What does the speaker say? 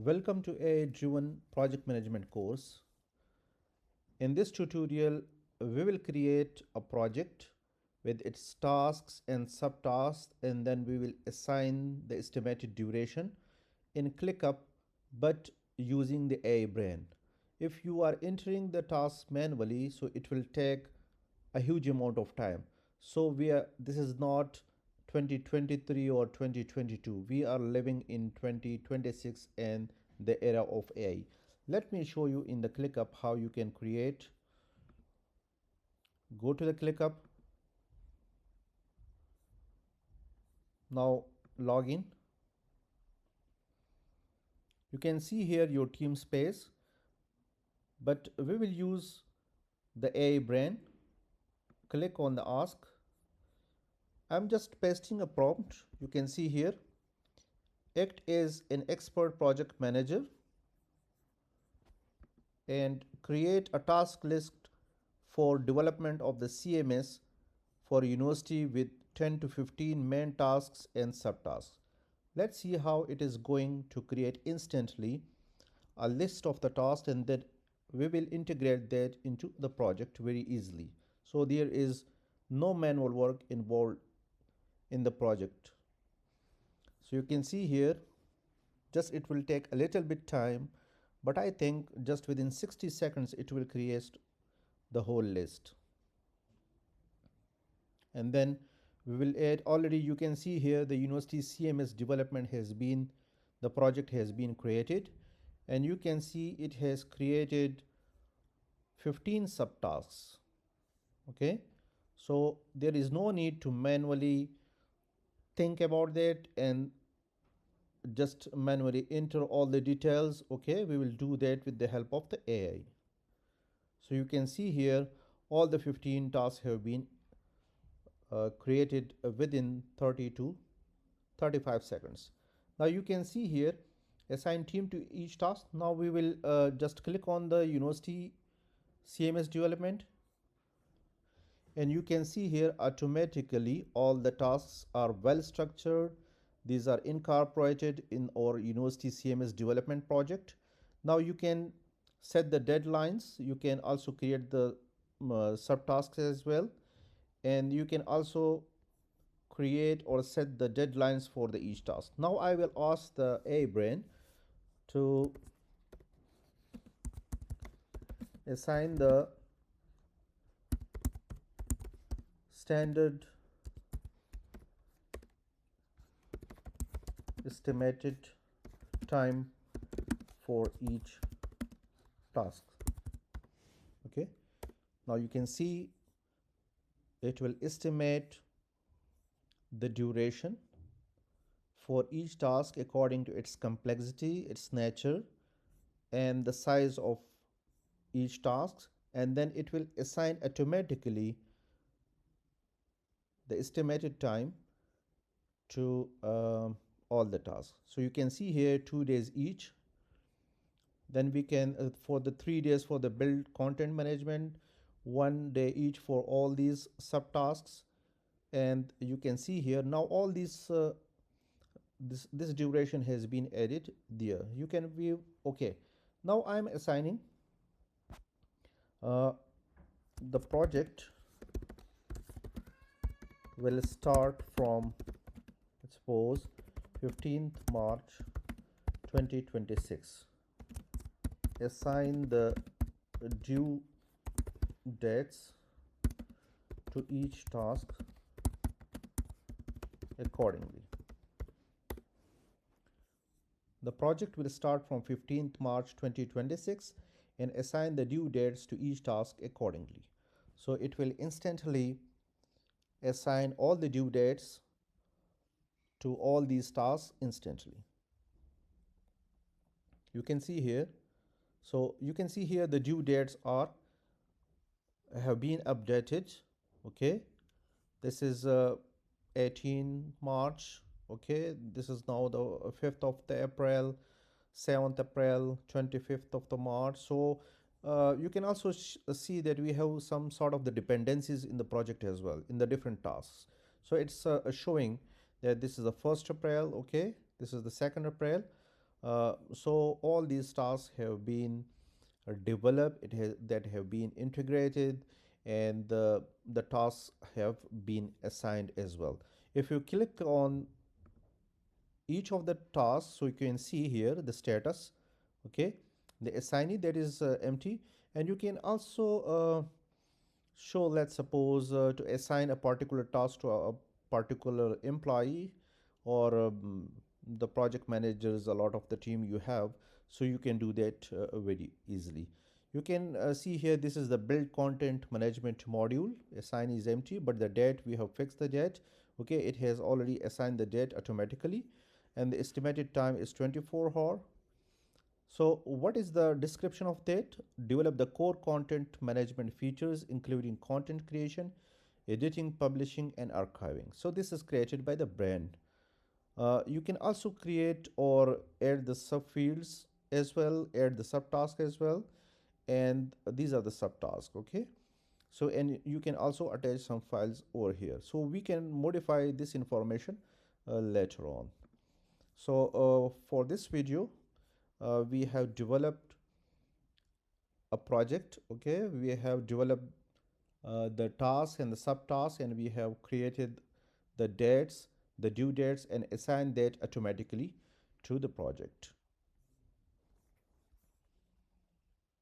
Welcome to AI-driven project management course. In this tutorial, we will create a project with its tasks and subtasks, and then we will assign the estimated duration in ClickUp, but using the AI brain. If you are entering the tasks manually, so it will take a huge amount of time. So this is not 2023 or 2022. We are living in 2026 and the era of AI. Let me show you in the ClickUp how you can create. Go to the ClickUp. Now log in. You can see here your team space, but we will use the AI brain. Click on the ask. I'm just pasting a prompt. You can see here, act as an expert project manager and create a task list for development of the CMS for university with 10 to 15 main tasks and subtasks. Let's see how it is going to create instantly a list of the tasks, and then we will integrate that into the project very easily. So there is no manual work involved in the project. So you can see here, just it will take a little bit time, but I think just within 60 seconds it will create the whole list. And then we will add, already you can see here the university CMS development the project has been created, and you can see it has created 15 subtasks. Okay, so there is no need to manually think about that and just manually enter all the details. Okay, we will do that with the help of the AI. So you can see here all the 15 tasks have been created within 30 to 35 seconds. Now you can see here assign team to each task. Now we will just click on the university CMS development, and you can see here automatically all the tasks are well structured. These are incorporated in our university CMS development project. Now you can set the deadlines. You can also create the subtasks as well, and you can also create or set the deadlines for the each task. Now I will ask the AI brain to assign the standard estimated time for each task. Okay, now you can see it will estimate the duration for each task according to its complexity, its nature, and the size of each task, and then it will assign automatically the estimated time to all the tasks. So you can see here 2 days each. Then we can for the 3 days for the build content management, 1 day each for all these subtasks. And you can see here now all these this duration has been added there. You can view. Okay, now I'm assigning the project will start from, suppose, 15th March 2026. Assign the due dates to each task accordingly. The project will start from 15th March 2026 and assign the due dates to each task accordingly. So it will instantly assign all the due dates to all these tasks instantly. You can see here. So you can see here the due dates have been updated. Okay, this is 18 March. Okay, this is now the 5th of the April, 7th April, 25th of the March. So you can also see that we have some sort of the dependencies in the project as well in the different tasks. So it's showing that this is the 1st April. Okay, this is the 2nd April, So all these tasks have been developed, that have been integrated, and the tasks have been assigned as well. If you click on each of the tasks, so you can see here the status, okay, the assignee that is empty, and you can also show, let's suppose, to assign a particular task to a particular employee, or the project managers, a lot of the team you have, so you can do that very easily. You can see here, this is the build content management module. Assign is empty, but the date, we have fixed the date. Okay, it has already assigned the date automatically, and the estimated time is 24 hour. So what is the description of that? Develop the core content management features, including content creation, editing, publishing, and archiving. So this is created by the brand. You can also create or add the subfields as well, add the subtask as well, and these are the subtasks. Okay. So, and you can also attach some files over here. So we can modify this information later on. So for this video, we have developed a project. Okay, we have developed the task and the subtask, and we have created the dates, the due dates, and assigned that automatically to the project.